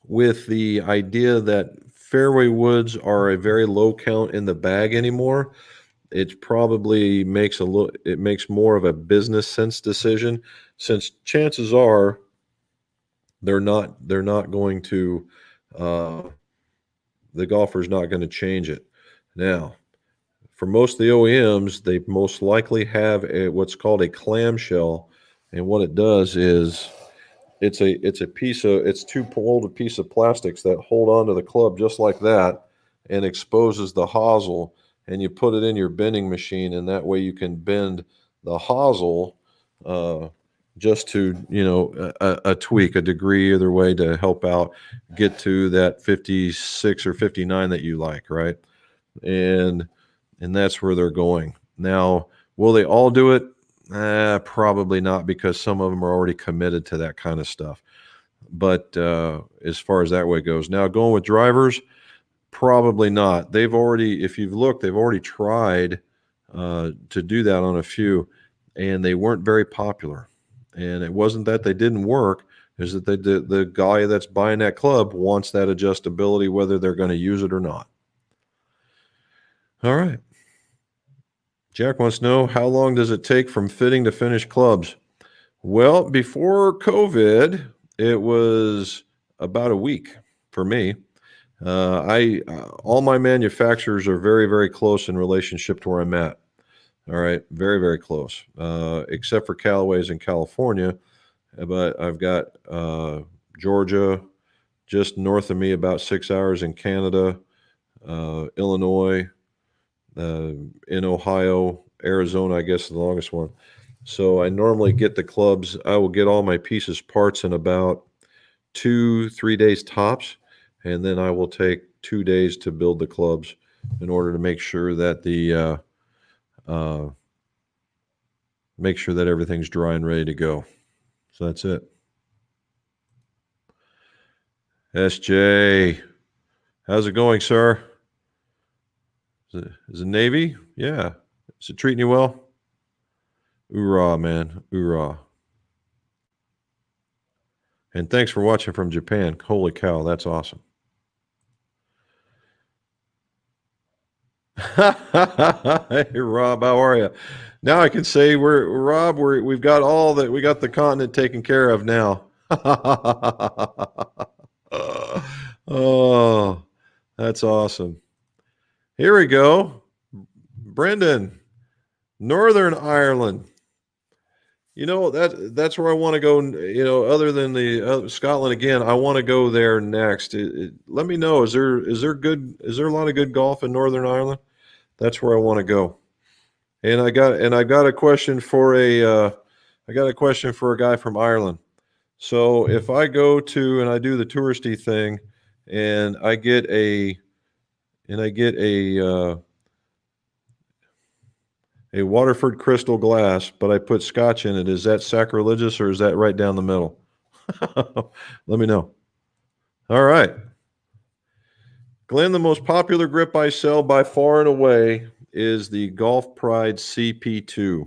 [SPEAKER 1] with the idea that fairway woods are a very low count in the bag anymore, it probably makes more of a business sense decision, since chances are they're not going to the golfer's not going to change it. Now, for most of the OEMs, they most likely have what's called a clamshell, and what it does is it's two-poled a piece of plastics that hold onto the club just like that and exposes the hosel, and you put it in your bending machine, and that way you can bend the hosel just to, a tweak, a degree either way to help out get to that 56 or 59 that you like, right? And that's where they're going. Now, will they all do it? Probably not, because some of them are already committed to that kind of stuff. But as far as that way goes, now going with drivers, probably not. If you've looked, they've already tried to do that on a few, and they weren't very popular. And it wasn't that they didn't work, is that the guy that's buying that club wants that adjustability, whether they're going to use it or not. All right. Jack wants to know, how long does it take from fitting to finish clubs? Well, before COVID, it was about a week for me. All my manufacturers are very, very close in relationship to where I'm at. All right, very, very close, except for Callaway's in California. But I've got Georgia, just north of me, about 6 hours in Canada, Illinois, in Ohio, Arizona, I guess is the longest one. So I normally get the clubs. I will get all my pieces, parts in about 2, 3 days tops, and then I will take 2 days to build the clubs in order to make sure that everything's dry and ready to go. So that's it. SJ, how's it going, sir? Is it Navy? Yeah. Is it treating you well? Hoorah, man. Hoorah. And thanks for watching from Japan. Holy cow, that's awesome. Hey, Rob, how are you? Now I can say we've got all that. We got the continent taken care of now. Oh, that's awesome. Here we go. Brendan, Northern Ireland. That's where I want to go. Other than the Scotland again, I want to go there next. Let me know. Is there a lot of good golf in Northern Ireland? That's where I want to go. And I got a question for a guy from Ireland. So if I go to and I do the touristy thing, and I get a Waterford crystal glass, but I put scotch in it, is that sacrilegious or is that right down the middle? Let me know. All right. Glenn, the most popular grip I sell by far and away is the Golf Pride CP2.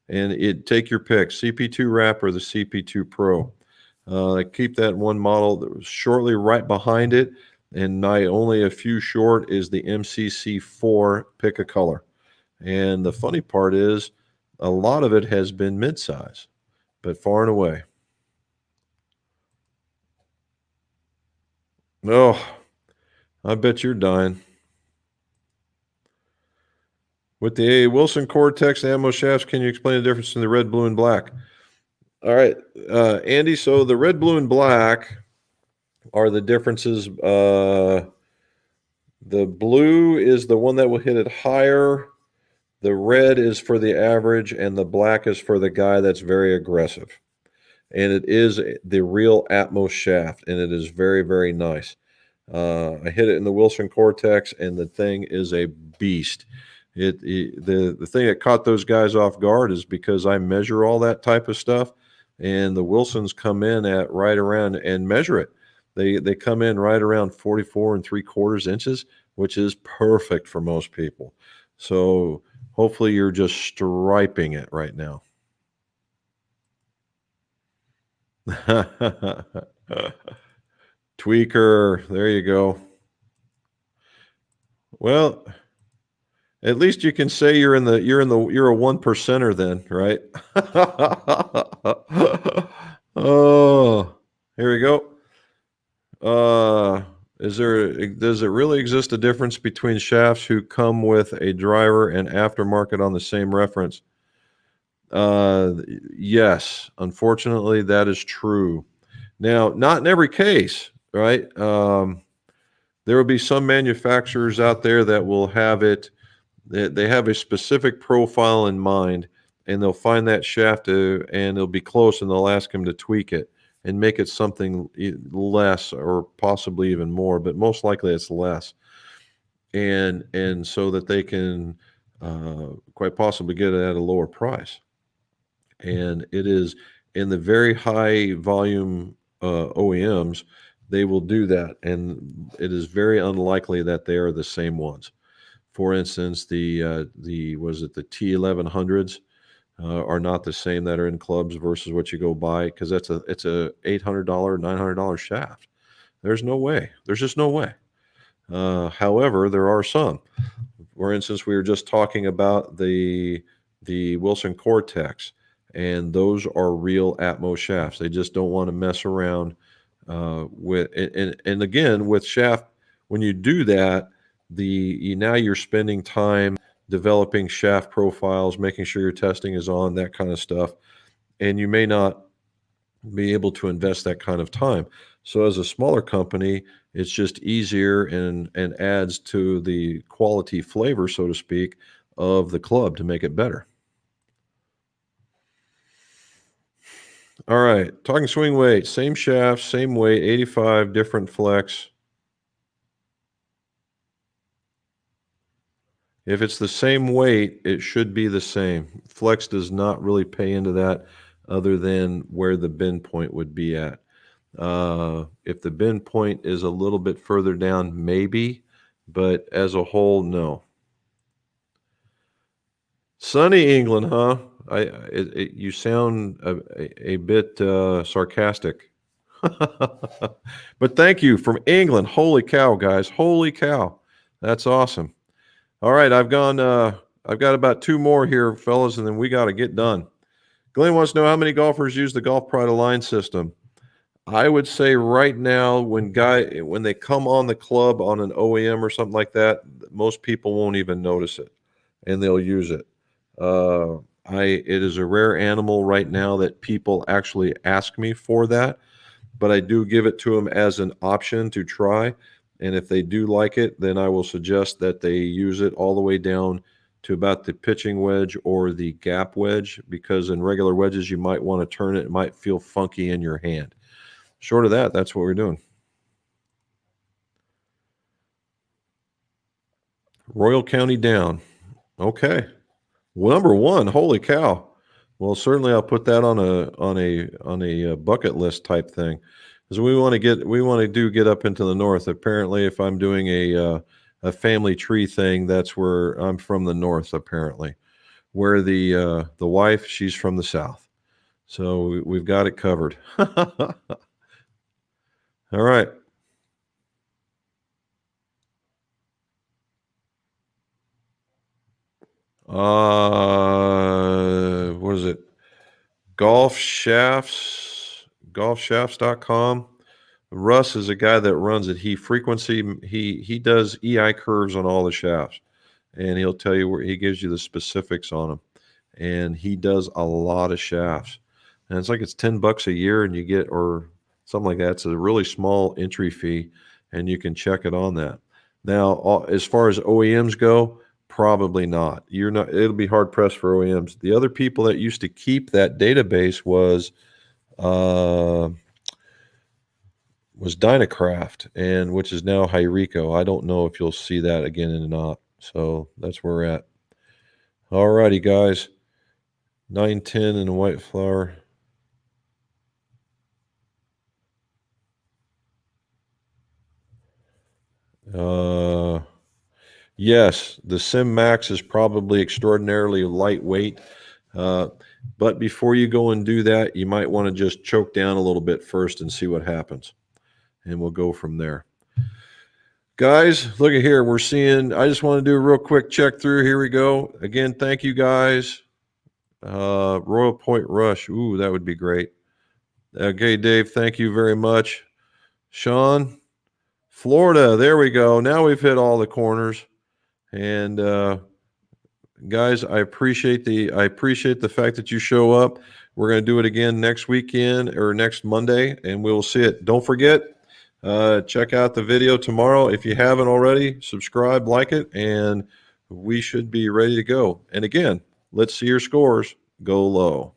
[SPEAKER 1] And take your pick, CP2 Wrap or the CP2 Pro. I keep that one model that was shortly right behind it, and only a few short is the MCC4 Pick a Color. And the funny part is a lot of it has been mid-size, but far and away. Oh, I bet you're dying. With the Wilson Cortex ammo shafts, can you explain the difference in the red, blue, and black? All right, Andy, so the red, blue, and black are the differences. The blue is the one that will hit it higher. The red is for the average, and the black is for the guy that's very aggressive. And it is the real Atmos shaft, and it is very, very nice. I hit it in the Wilson Cortex, and the thing is a beast. The thing that caught those guys off guard is because I measure all that type of stuff, and the Wilsons come in at right around and measure it. They come in right around 44 3/4 inches, which is perfect for most people. So hopefully you're just striping it right now. Tweaker, there you go. Well, at least you can say you're a 1%er then, right? Oh, here we go. Does it really exist a difference between shafts who come with a driver and aftermarket on the same reference? Yes, unfortunately, that is true. Now, not in every case, right? There will be some manufacturers out there that will have it. They have a specific profile in mind, and they'll find that shaft and it'll be close, and they'll ask him to tweak it and make it something less or possibly even more, but most likely it's less. And so that they can quite possibly get it at a lower price. And it is in the very high volume OEMs, they will do that. And it is very unlikely that they are the same ones. For instance, the T1100s are not the same that are in clubs versus what you go buy, because it's a $800, $900 shaft. There's no way. There's just no way. However, there are some. For instance, we were just talking about the Wilson Cortex, and those are real Atmos shafts. They just don't want to mess around with. And again, with when you do that, now you're spending time developing shaft profiles, making sure your testing is on, that kind of stuff. And you may not be able to invest that kind of time. So as a smaller company, it's just easier and adds to the quality flavor, so to speak, of the club to make it better. All right, talking swing weight, same shaft, same weight, 85, different flex. If it's the same weight, it should be the same. Flex does not really pay into that other than where the bend point would be at. If the bend point is a little bit further down, maybe, but as a whole, no. Sunny England, huh? You sound a bit sarcastic. But thank you from England. Holy cow, guys. Holy cow. That's awesome. All right, I've got about 2 more here, fellas, and then we got to get done. Glenn wants to know how many golfers use the Golf Pride Align system. I would say right now, when they come on the club on an OEM or something like that, most people won't even notice it, and they'll use it. It is a rare animal right now that people actually ask me for that, but I do give it to them as an option to try. And if they do like it, then I will suggest that they use it all the way down to about the pitching wedge or the gap wedge, because in regular wedges, you might want to turn it. It might feel funky in your hand. Short of that, that's what we're doing. Royal County down. Okay. Well, number 1, holy cow. Well, certainly I'll put that on a bucket list type thing, because we want to get up into the north. Apparently, if I'm doing a family tree thing, that's where I'm from, the north. Apparently, where the wife, she's from the south, so we've got it covered. All right. What is it? golfshafts.com. Russ is a guy that runs it. He does EI curves on all the shafts, and he'll tell you he gives you the specifics on them. And he does a lot of shafts, and it's $10 a year, and you get, or something like that. It's a really small entry fee, and you can check it on that. Now, as far as OEMs go, probably not. It'll be hard pressed for OEMs. The other people that used to keep that database was Dynacraft, and which is now Hyrico. I don't know if you'll see that again or not. So that's where we're at. All righty, guys. 910 in a white flower. Yes, the Sim Max is probably extraordinarily lightweight. But before you go and do that, you might want to just choke down a little bit first and see what happens. And we'll go from there. Guys, look at here. I just want to do a real quick check through. Here we go. Again, thank you guys. Royal Point Rush. Ooh, that would be great. Okay, Dave, thank you very much. Sean, Florida. There we go. Now we've hit all the corners. And guys, I appreciate the fact that you show up. We're going to do it again next weekend or next Monday, and we'll see it. Don't forget, check out the video tomorrow. If you haven't already, subscribe, like it, and we should be ready to go. And again, let's see your scores. Go low.